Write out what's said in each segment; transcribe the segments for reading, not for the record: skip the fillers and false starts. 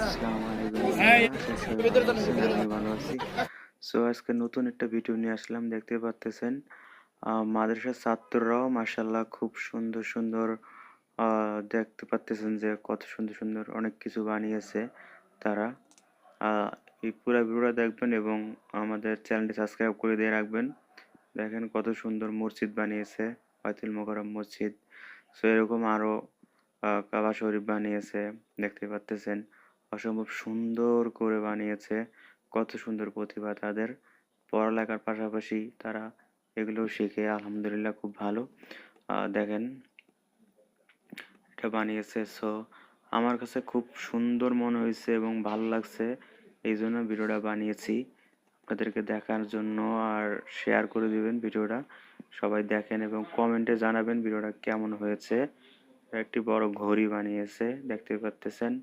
আসসালামু আলাইকুম বন্ধুরা, আশা করি সবাই ভালো আছেন। আমি ভালো আছি। সো আজকে নতুন একটা ভিডিও নিয়ে আসলাম। দেখতে পারতেছেন মাদ্রাসার ছাত্ররাও মাশাআল্লাহ খুব সুন্দর সুন্দর দেখতে পারতেছেন যে কত সুন্দর সুন্দর অনেক কিছু বানিয়েছে তারা। এই পুরো ভিডিওটা দেখবেন এবং আমাদের চ্যানেলটি সাবস্ক্রাইব করে দিয়ে রাখবেন। দেখেন কত সুন্দর মসজিদ বানিয়েছে, বায়তুল মোকাররম মসজিদ। সো এরকম আরো কাবা শরীফ বানিয়েছে, দেখতে পারতেছেন অসম্ভব সুন্দর করে বানিয়েছে। কত সুন্দর প্রতিভা তাদের, পড়ালেখার পাশাপাশি তারা এগুলো শিখে আলহামদুলিল্লাহ খুব ভালো। দেখেন এটা বানিয়েছে। সো আমার কাছে খুব সুন্দর মনে হয়েছে এবং ভালো লাগছে, এই জন্য ভিডিওটা বানিয়েছি আপনাদেরকে দেখার জন্য। আর শেয়ার করে দিবেন ভিডিওটা, সবাই দেখেন এবং কমেন্টে জানাবেন ভিডিওটা কেমন হয়েছে। একটি বড় ঘড়ি বানিয়েছে, দেখতে পারতেছেন।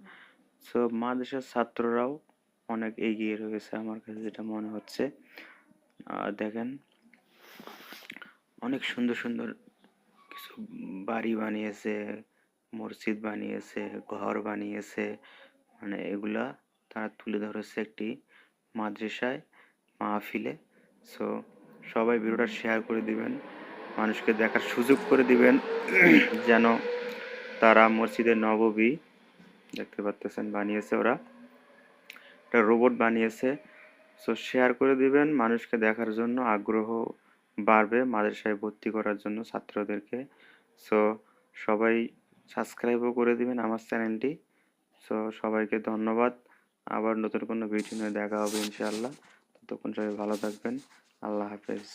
সো মাদ্রাসার ছাত্ররাও অনেক এগিয়ে রয়েছে আমার কাছে যেটা মনে হচ্ছে। দেখেন অনেক সুন্দর সুন্দর কিছু বাড়ি বানিয়েছে, মসজিদ বানিয়েছে, ঘর বানিয়েছে, মানে এগুলা তারা তুলে ধরেছে একটি মাদ্রাসায় মাহফিলে। সো সবাই ভিডিওটা শেয়ার করে দিবেন, মানুষকে দেখার সুযোগ করে দিবেন যেন তারা মসজিদে নববী দেখতে পারতেছেন বানিয়েছে ওরা, একটা রোবট বানিয়েছে। সো শেয়ার করে দিবেন মানুষকে দেখার জন্য, আগ্রহ বাড়বে মাদ্রাসায় ভর্তি করার জন্য ছাত্রদেরকে। সো সবাই সাবস্ক্রাইবও করে দিবেন আমার চ্যানেলটি। সো সবাইকে ধন্যবাদ। আবার নতুন কোনো ভিডিও নিয়ে দেখা হবে ইনশাআল্লাহ। ততক্ষণ সবাই ভালো থাকবেন। আল্লাহ হাফেজ।